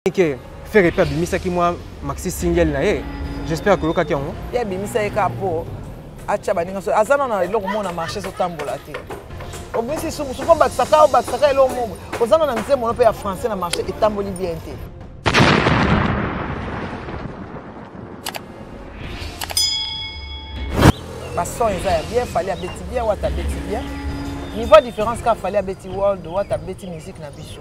Que faire répéter bimisa qui moi maxi single na ye. J'espère que loka kiango. Ya bimisa e kapo. Acha baninga so azana na eloko mona marché so tambola te. Obisi so so ba tsaka elo mo. Ozana na nzembo no pe ya français na marché etamboli bien te. Basson eza bien fallait abeti bien wata beti bien. Niveau différence ka fallait abeti world wata beti musique na biso.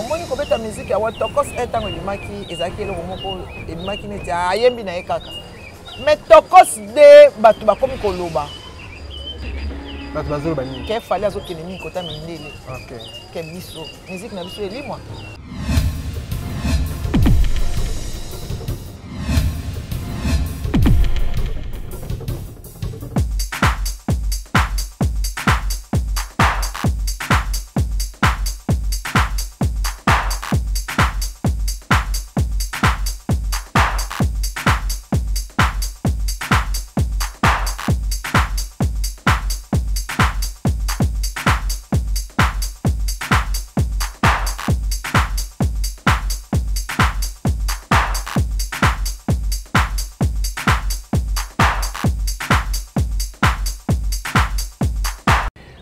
Moni ko beta musique ya watokos etango limaki ezaki eloko moko elimaki neti ayembi na ye kaka. Mais tokos de batu bakomi koloba. Batu bazoloba nini? Ke fallait azokende nini kota mindele. OK. Ke biso musique na biso elimwa.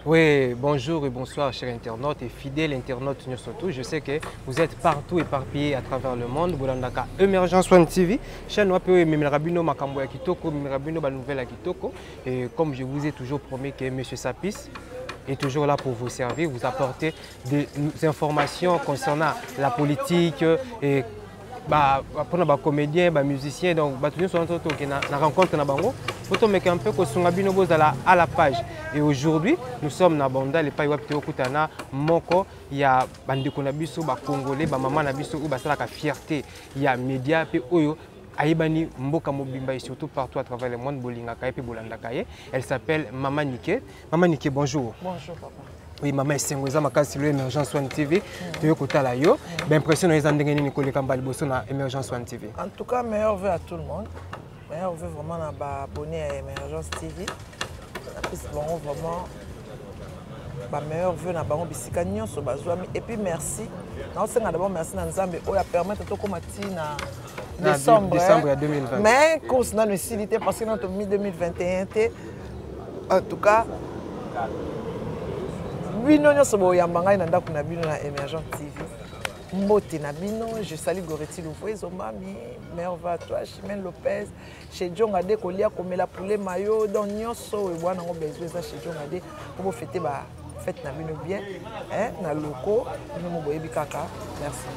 Oui, bonjour et bonsoir chers internautes et fidèles internautes surtout. Je sais que vous êtes partout éparpillés à travers le monde. Vous avez Emergence One TV, chaîne web Mimirabino Makambo ya Kitoko, Mimirabino ba nouvelle à Kitoko. Et comme je vous ai toujours promis que M. Sapis est toujours là pour vous servir, vous apporter des informations concernant la politique et pour les comédiens, les musiciens, donc nous sommes en rencontre na bango. Faut mettre un peu à la page. Et aujourd'hui, nous sommes na Banda les pays wapito kutana moko ya bandeko na biso ba congolais ba maman na biso ou ba sala ka fierté ya média pe oyo aibani mboka mobimba et surtout partout à travers le monde bolinga ka pe bolanda kaye. Elle s'appelle Maman Nike. Maman Nike, bonjour. Bonjour papa. Oui, maman Sengoza makasi le Emergence One TV. Tu es côté là yo. Ben impression les andengeni Nicole Kambali bosso na Emergence One TV. En tout cas, meilleur vœu à tout le monde. Meilleur vœu vraiment na ba abonné à Emergence TV. Bon vraiment ba meilleur vœu na bango bisika nyonso bazwami et puis merci. Na osenga d'abord merci na Nzambe oya permettre to komati na décembre 2020. Mais course na lucidité parce que notre 2021 en tout cas bino nyonso boyamba ngai na ndako na bino na Emergence TV. Mbote na bino, je salue Goretti Louvoye Zombami, meilleur va à toi, Chimène Lopez, chez Djongade Kolia Komela Poulet Mayo, donc nyonso et wana ngo besoin chez Djongade pour fêter ba fête na bino bien, hein, na loko, nous boyebi kaka. Merci.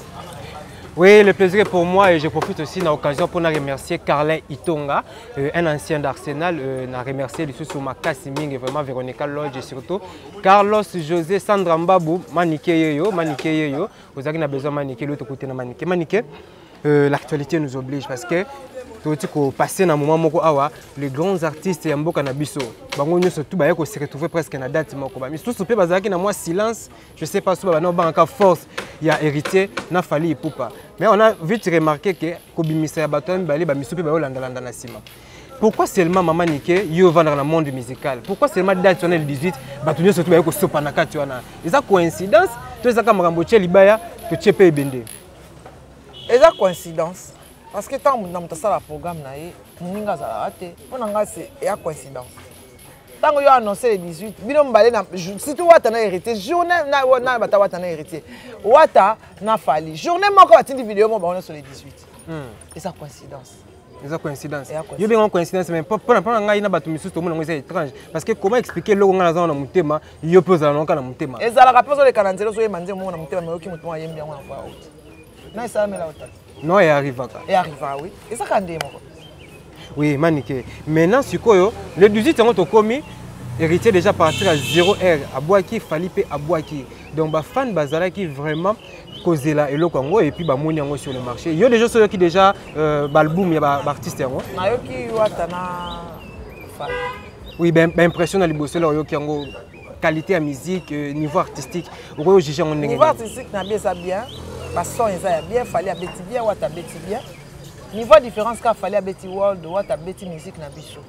Oui, le plaisir est pour moi et je profite aussi de l'occasion pour remercier Carlin Itonga, un ancien d'Arsenal, remercier les sous Makassiming et vraiment Véronica Lodge et surtout Carlos José Sandra Mbabou, Manike Yeyo, vous avez besoin de Manike, l'autre côté de Manike. Manike, l'actualité nous oblige parce que passer dans un moment où les grands artistes et Mboka Nabiso, surtout se retrouver presque dans la date. Mais tout ce qui est moi silence, je ne sais pas si on a encore force, il y a héritier, il a fallu poupa. Mais on a vite remarqué que pourquoi seulement Maman Nike va dans le monde musical? Pourquoi seulement date le 18 Batunyo surtout avec Sopanaka tu as? Est-ce coïncidence? Tu es comme Ramboche Libaya que tu peux bender. Est-ce coïncidence? Parce que tant que nous avons un programme, nous avons c'est une coïncidence. Tant que nous avons annoncé le 18, si tu as hérité, journée n'a hérité. Wata n'a fallu. Journée n'a une vidéo sur le 18. C'est une coïncidence. C'est une coïncidence. Il y a une coïncidence, mais pour c'est étrange. Parce que comment expliquer le monde dans mon thème, il y a plus dans mon thème. Et ça la rapport sur les canadiens, sur les mandés, mon thème, mais qui me tourne bien en voix haute. Non, ça me l'a ôté. Non, il arrive. Il arrive, oui. Et ça, quand même. Oui, Manike. Maintenant, le 18, on a commis, héritier déjà partir à 0R, à Boaki, Falipe, à Boaki. Donc, les fans Bazala qui vraiment causent là et le Congo et puis Bamouni sur le marché. Il y a des gens qui déjà balboum, il y a des artistes. Oui, ben impression dans les bosses là, il y a qualité à musique, niveau artistique. Niveau artistique, c'est bien. Parce que bien, fallait abeti bien, ou abeti bien. Niveau différence qu'il fallait abeti world, ou abeti musique na biso.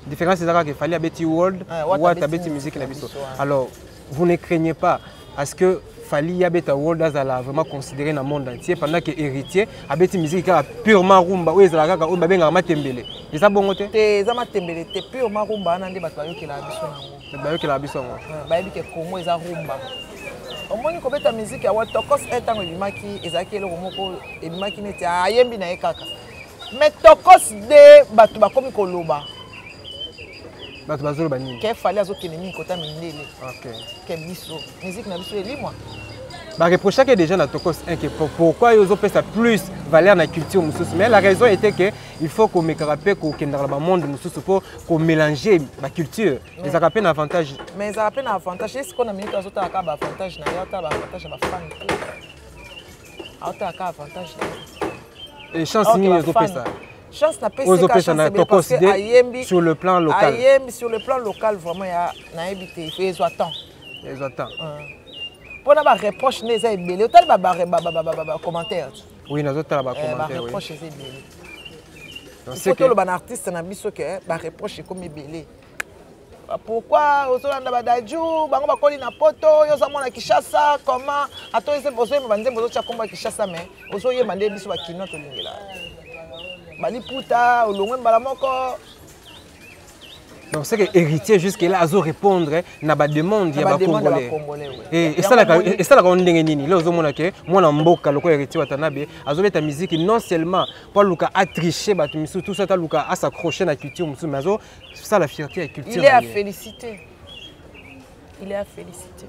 Différence c'est qu'il fallait abeti world, ou abeti musique na biso. Alors, vous ne craignez pas est-ce que Fally Abeta World a vraiment considéré dans le monde entier pendant que héritier Abeti musique purement rumba ou ezala kaka o babenga matembele. Et ça bon côté? Te za matembele te purement rumba na nde bato bayokela biso nango. Bayokela biso ngo. Bayebi ke Congo eza rumba. Omoni ko beta musique ya Watokos etango bimaki ezaki eloko moko ebimaki neti ayembi na ye kaka. Mais Tokos de bato bakomi koloba. Bato bazolo banini. Ke Fally azokene nini kota mindele. OK. Ke biso musique na biso elimwa. Bah reprocher que déjà na Tokos pourquoi ils ont ça plus valeur na culture mususu, mais la raison était que il faut qu'on mécarape qu'on kenda dans le monde mususu pour qu'on mélanger la culture. Les arapes un avantage. Mais les arapes un avantage, est-ce qu'on a mis les autres à avantage na yata avantage ba fan. Autre à avantage. Et chance ni les autres ça. Chance na chance sur le plan local. Ayembi sur le plan local vraiment ya na habité il faut attendre. Les attend. Pour na ba reproche les a belé autant ba commentaire. Oui, na autres ba commentaire oui. Reproche c'est belé. C'est que le ban artiste na biso que ba reproche comme belé. Pourquoi ozolanda badaju bango bakoli na poto yo za mona Kinshasa comment ato ese bozo ba nzembo zo cha komba Kinshasa mais ozo yeba nde biso ba kino to lingela. Bali puta olongwe mbala moko. Donc c'est que héritier jusque-là azo répondre na ba demande ya ba congolais. Et ça la ko ndenge nini là ozomona ke mwana mboka loko héritier watanabe azo beta musique non seulement pour luka a tricher ba misu tout ça ta luka a s'accrocher na culture musu mais azo ça la fierté et culture. Il est à féliciter. Il est à féliciter.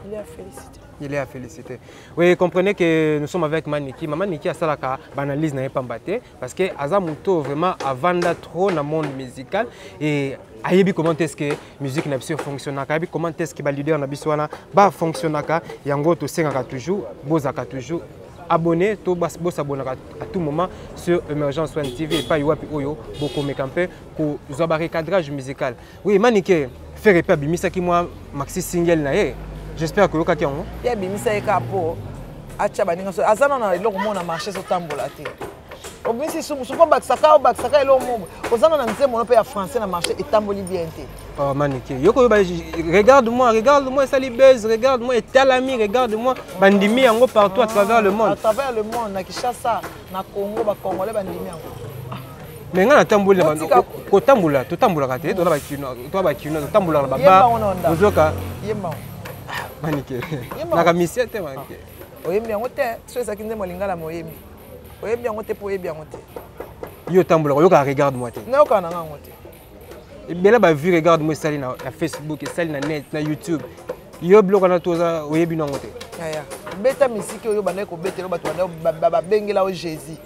Il est à féliciter. Il est à féliciter. Oui, comprenez que nous sommes avec Maniki. Maniki a ça la analyse n'a pas battu parce que Azamuto vraiment avant trop dans le monde musical et ayebi comment est-ce que musique n'a pas fonctionné, ayebi comment est-ce que le leader n'a pas fonctionné, yango to sengaka toujours, bozaka toujours abonné, to bos abonner à tout moment sur Emergence One TV et pas Iwapi Oyo, beaucoup mais campé pour zobari cadrage musical. Oui, Maniki faire pas bimisa ki moi maxi single na ye. J'espère que vous avez un peu. Il y a un peu. Azana eloko mona marché so tambola te. Obisi suko baksaka eloko mo. Ozana na nzembo no pe ya français na marché etamboli bien te. Oh Maniki, yoko regarde-moi ça libèze, regarde-moi Etalami, regarde-moi bandimi yango partout à travers le monde. À travers le monde na Kinshasa, na Congo ba Congolais bandimi yango. Mais ngana tambola ko tambola, to tambola kate, to ba kino, to tambola na baba. Ozoka yemba. Manike. Na kamisia te manike. Oyembi yango te, so ezaki nzembo lingala moyembi. Oyembi yango te po oyembi yango te. Yo tambola, yo ka regarde-moi te. Na yo ka na ngango te. Et bien là vu regarde-moi sali na Facebook, sali na net, na YouTube. Yo bloka na toza oyembi nango te. Ya. Beta musique oyo bana ko betelo bato ba bengela o Jésus.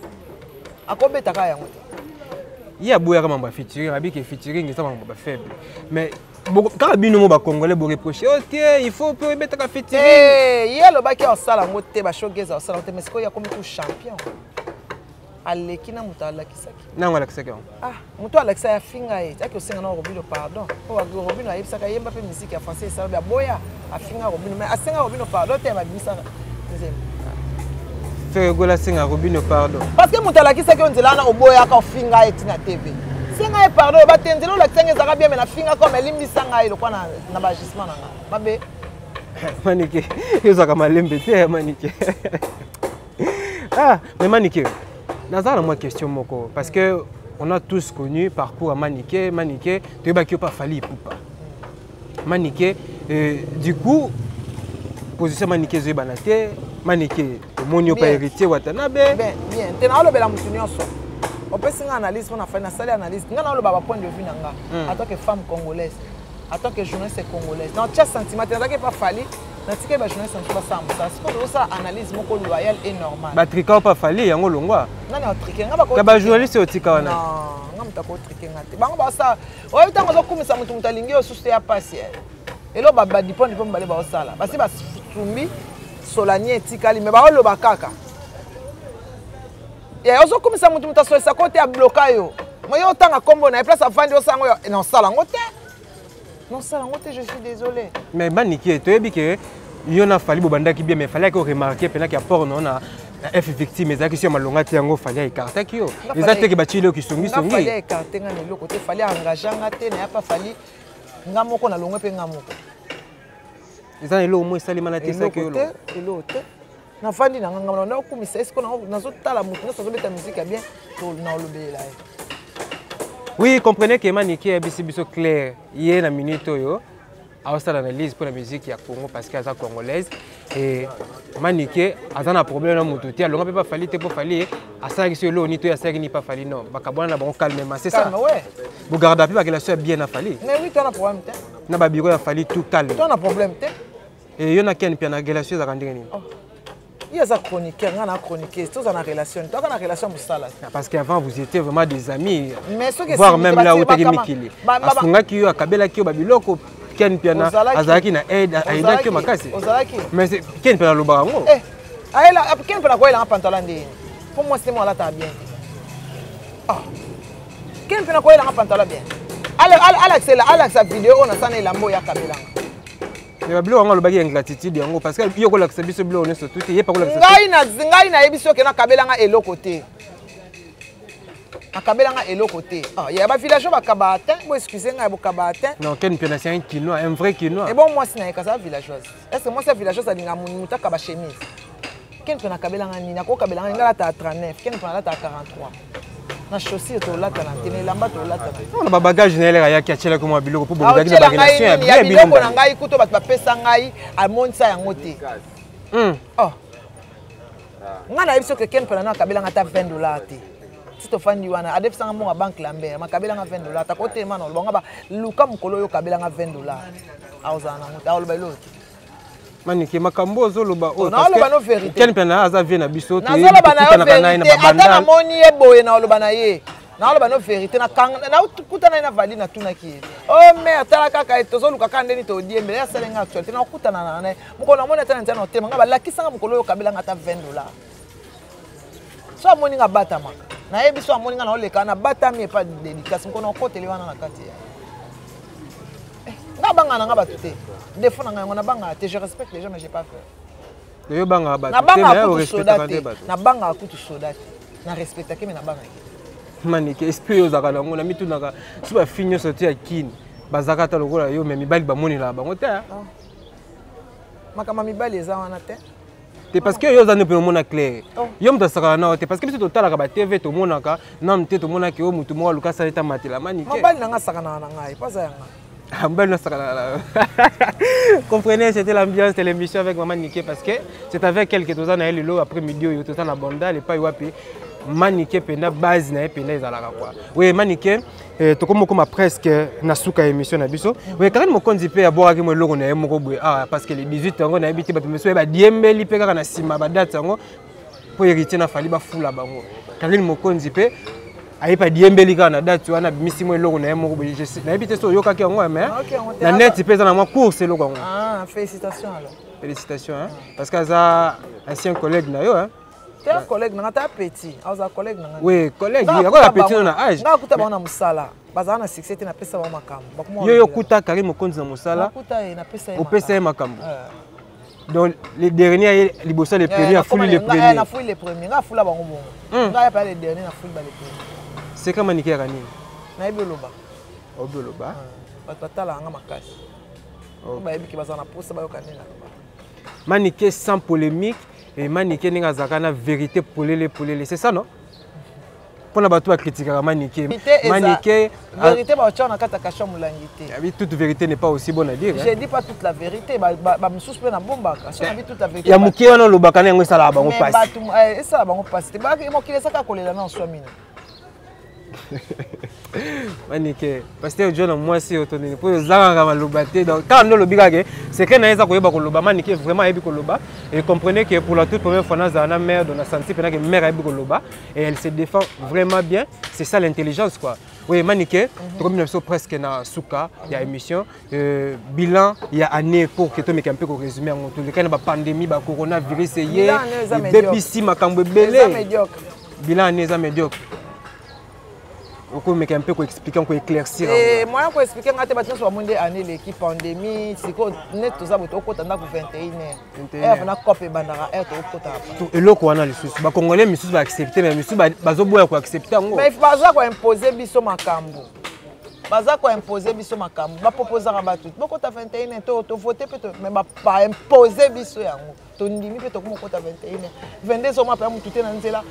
Akobeta ka yango te. Il y a beaucoup de featuring, avec featuring, ça va faible. Mais quand bino ba congolais bo reprocher, OK, il faut peut mettre ka featuring. Eh, il y a le baki en sala moté ba showcase en sala mais c'est quoi il y a comme tout champion. Aleki na muta ala kisaki. Na ngala kisaki. Ah, muta ala kisaki afinga e. Taki osenga na Robino pardon. O wa Robino ayebisa ka yemba pe musique ya français ça ba boya afinga Robino mais asenga Robino pardon te ba bisa. Faire gola singa Robino pardon. Parce que muta ala kisaki on zela na oboya ka ofinga e tina TV. Singa e pardon ba tenzelo la singa za bien mais na finga comme elimbisa ngai lokwa na ba gisement na nga. Babe. Manike. Yoza kama lembe te Manike. Ah, mais Manike. Nazar moi question moko parce que on a tous connu parcours à Manike, tu es pas Fally Ipupa. Manike du coup position Manike zo banate, Manike monio pas héritier watanabe. Bien, tena lo bela mutu nyonso. On peut faire une analyse, on a fait une salle analyse. On a le point de vue nanga en tant que femme congolaise, en tant que journaliste congolaise. Dans tes sentiments, tu n'as pas Fally. Natike ba journaliste pas ça parce que ça analyse moko loyal et normal. Ba trika pas Fally yango longwa. Nani o trike nga ba ko. Ba journaliste o tika wana. Non, nga mutako trike ngate. Bango ba ça. Oyo tango zo kumisa mutu mutalingi o suste ya pasi. Elo ba dipond bale ba osala. Basi ba tumbi solanie etikali me ba olo ba kaka. Ya ozo kumisa mutu mutasolesa kote ya bloka yo. Moyo tanga kombo na place afandi o sango na osala ngote. Non, ça, je suis désolé. Mais Maniki, tu es bien que il y a Fally Bobanda qui bien, mais fallait qu'on remarque qu'il y a port non a F victime, mais qui sont malonga tiango fallait écarter qui yo. Les actes qui battu le qui sont mis sont mis. Fallait écarter ngani le côté fallait engager ngate n'a pas fallu ngamoko na longa pe ngamoko. Ils ont l'eau moins salé malade ça que l'eau. L'eau te. Na fandi na nganga na ko misa est-ce qu'on a nazo tala mutu na sozo beta musique bien to na olobela. Oui, comprenez que Maniké est biso clair. Hier na minute yo. A aussi l'analyse pour la musique ya Congo parce qu'elle est congolaise et Maniké a un problème na mutu ti alonga pas fali te pour fali a ça qui sur l'eau ni to ya ça qui ni pas fali non. Bakabona na bon calmement, c'est ça. Ouais. Vous gardez pas que la soit bien à fali. Mais oui, tu as un problème te. Na ba biro ya fali tout calme. Tu as un problème te. Et yo na ken pia na relation za kandingeni. Il y a des chroniqueurs, il y a des chroniqueurs, tous en relation. Tu as une relation pour ça là. Parce qu'avant vous étiez vraiment des amis. Mais ce que voire même là où tu es mikili. Asunga ki yo akabela ki yo babiloko ken piana azaki na aide aida ki makasi. Mais ken piana lo bango. Eh. Ah là ken piana quoi il a un pantalon de. Pour moi c'est moi là t'as bien. Ah. Ken piana quoi il a un pantalon bien. Alex sa vidéo on a ça na lambo ya kabela. Le bleu on a le bagage ingratitude yango parce que yo ko la biso bleu on est surtout il y a pas ko la ngai na yebiso ke na kabela nga elo côté akabela nga elo côté ah il y a ba village ba kabata bo excusez nga bo kabata non ken pena c'est un quinois un vrai quinois et bon moi c'est na ka villageoise est-ce que moi c'est villageoise ça dinga muta ka ba chemise ken pena kabela nga ni na ko kabela nga ngala ta 39 ken pena la ta 43 na chaussure to lata na tene lamba to lata on a bagage na ele ya kiachela ko mo biloko pour bo bagage na relation ya bien biloko na ngai kuto bat ba pesa ngai a monisa yango te oh nga na yebiso ke ken pena na kabela nga ta $20 te si to fandi wana adef sanga mo banque Lambert makabela nga $20 ta kote mana lo nga ba luka mukolo yo kabela nga $20 auzana muta oloba loti Maniké makambo ozoloba o parce que ken pena aza vie na biso to oloba na vérité ata na moni eboye na oloba na ye na oloba no vérité na kutana na vali na tunaki oh mère tala kaka tozoluka kandeni to diembe ya salenga actualité na kutana na mukolo mona tana ntana tema nga ba lakisanga mukolo yo kabela nga ta $20 so moni nga batama na yebiso amoni nga na oleka na batami pas dédicace mkono koteli wana na kati nga banga na nga batute défaut na nga na banga te je respecte les gens mais j'ai pas peur yo banga batute na banga ku soldate na banga ku soldate na respecte ke me na banga Maniké esprit yo zaka na ngona mitunaka so ba finyo sorti ya kini bazaka ta lokola yo mais mibali ba moni la bango te makama mibali eza wana te. C'est parce que yo zane pe mona clair. Yo mta saka na te parce que biso totala ka ba TV to monaka na mte to mona ke yo mutu mo luka sa eta matela Maniké. Mabali nanga saka na ngai pas ça yanga. Mbali na saka na. Comprenez, c'était l'ambiance de l'émission avec Maman Niké parce que c'est avec elle que tous en a eu le après-midi yo tout en abondant et pas wapi Maniké pena base na pena ezalaka quoi. Oui Maniké to comme presque na suka émission na biso. Oui quand mo konzi pe aboka ke mo logo na moko boye parce que les 18 ans on a habité ba meso ba diembeli pe kaka na sima ba date yango po héritier na fali ba fula bango. Quand mo konzi pe ayi pa diembeli kaka na date wana bimisi mo logo na moko boye na habité so yoka ke yango mais na net pe za na mo course logo yango. Ah félicitations alors. Félicitations hein parce que ça ancien collègue na yo hein. Tu es un collègue, tu es petit. Tu es un collègue. Oui, collègue. Il y a petit dans l'âge. Tu es un musala. Tu as un succès, tu as un makam. Yo kuta Karim Okonzi na musala. Au PCM makam. Donc les derniers, les bossins les premiers, a foulé les premiers. A foulé les premiers. A foulé bango bongo. On pas les derniers, a foulé les premiers. C'est comme Maniké Rani. Na iboloba. Oboloba. Batala anga makasi. Ba yebi ki bazana posa ba yokanela. Maniké sans polémique. Et Maniké n'est pas la vérité pour les. C'est ça, non? Pour la bateau à critiquer Maniké. Maniké. La vérité, toute vérité n'est pas aussi bonne à dire. Je ne dis pas toute la vérité. Je suis un bomba. Il y a Mouké, on a le bacané, on a la banque passe. Et ça, la banque passe. C'est pas qu'il est ça qui a collé là dans soi. Maniké, parce que je moi si autonomie pour les gens qui donc quand on le bigage c'est que naeza koyeba koloba Maniké vraiment ebi koloba et comprenez que pour la toute première fois dans la mère on a senti que mère ebi koloba et elle se défend vraiment bien, c'est ça l'intelligence quoi. Oui Maniké, comme nous sommes presque na suka il y a émission bilan il y a année pour que tu me un peu résumer en tout cas la pandémie ba coronavirus et depuis si makambo belé bilan année médiocre. On peut un peu expliquer, on peut éclaircir. Moi, je peux expliquer que année l'équipe pandémie, c'est que net tout ça, au côté de 21 heures. On a copé bandara, et le quoi, les Congolais, mais ils accepter, mais ils accepter. Mais il faut pas imposer biso makambo. baza ko imposer biso makambo ba proposer ba tout boko ta 21 to voter peut mais ba imposer biso yango to ndimi peut to ko ta 21 22 so ma pa mutu te na nzela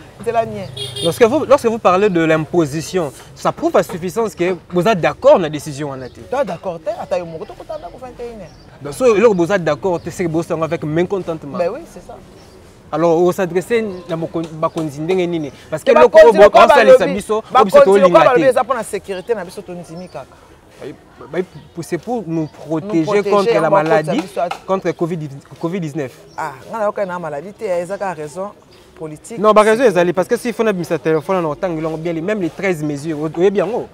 nie. Lorsque vous parlez de l'imposition, ça prouve à suffisance que vous êtes d'accord dans la décision en été. D'accord, ata yo moko to ko ta 21. Donc so là vous êtes d'accord, c'est que vous êtes avec mécontentement. Ben oui, c'est ça. Alors, on s'adresse à Bakonzi nini parce que le corps la sécurité na biso tonzimi kaka. C'est pour nous protéger contre la maladie, contre Covid-19. Ah, on a aucune maladie, il y a raison politique. Non, raison est parce que si on a mis sa téléphone en temps, même les 13 mesures, vous voyez bien haut.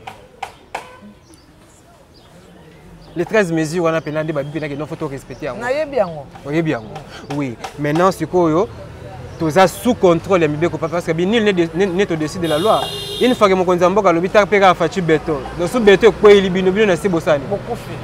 Les 13 mesures, on a pénalisé, il faut respecter. Oui, maintenant, c'est quoi? Tout ça sous contrôle, parce que nul n'est au-dessus de la loi. Une fois que mon conzambo a l'hôpital pega a fait béton. Donc sous béton, quoi il libine na sibosani. Beaucoup fait.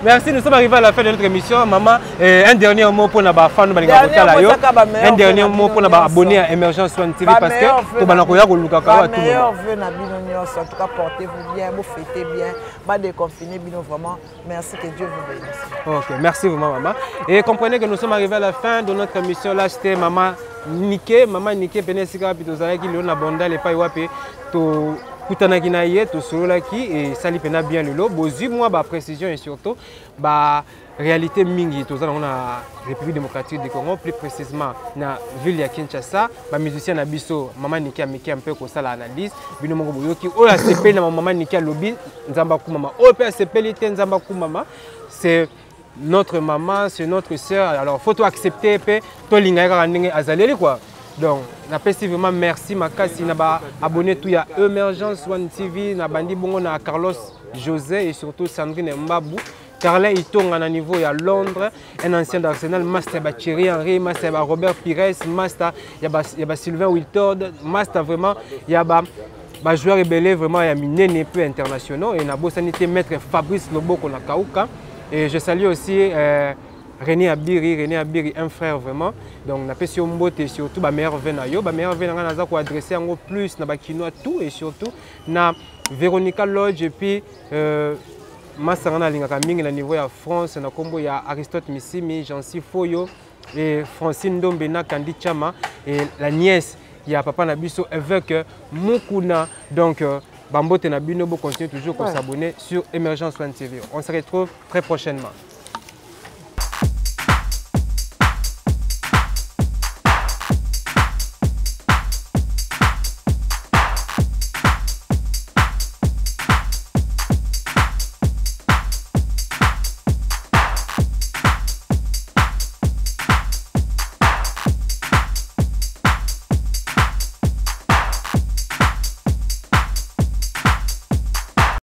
Merci, nous sommes arrivés à la fin de notre émission. Maman, un dernier mot pour nos fans, un dernier mot pour nos abonnés à Émergence One TV parce que pour meilleur vœu na bino en tout cas portez-vous bien, vous fêtez bien, pas déconfiner bino vraiment. Merci, que Dieu vous bénisse. OK, merci vraiment maman. Et comprenez que nous sommes arrivés à la fin de notre émission. Là, c'était maman Nike Penesika pitozala ki leona bonda le pai wapi to kutanaki na ye to sololaki et sali pena bien lelo bozui moi ba précision et surtout ba réalité mingi tozala na République démocratique du Congo, plus précisément na ville ya Kinshasa. Ba musicien na biso maman Niki ameki un peu ko sala analyse bino mongo boyoki o la CP na maman Niki lobby nzamba ku mama o pe CP te nzamba ku mama, c'est notre maman, c'est notre sœur. Alors faut tout accepter pe to linga ndenge azaleli quoi. Donc na pesi vraiment merci makasi na ba abonné tout ya Emergence One TV na bandi bongo na Carlos José et surtout Sandrine Mbabou. Carlin Itonga na niveau à Londres, un ancien d'Arsenal, master ba Thierry Henry, master ba Robert Pires, master y a Sylvain Wiltord, master vraiment y a ba joueur rebelle vraiment y a miné peu internationaux et na sanité maître Fabrice Loboko na Kauka et je salue aussi René Abiri, un frère vraiment. Donc na pesi mbote surtout ba meilleur vena yo, ba meilleur vena nga naza ko adresser en plus na ba kinoa tout et surtout na Véronica Lodge et puis Masarana lingaka mingi na niveau ya France na kombo ya Aristote Missimi, Jansi Foyo et Francine Dombena Kandi Chama et la nièce ya papa Nabiso avec Mukuna. Donc Bambote Nabino bo continue toujours à s'abonner sur Emergence One TV. On se retrouve très prochainement.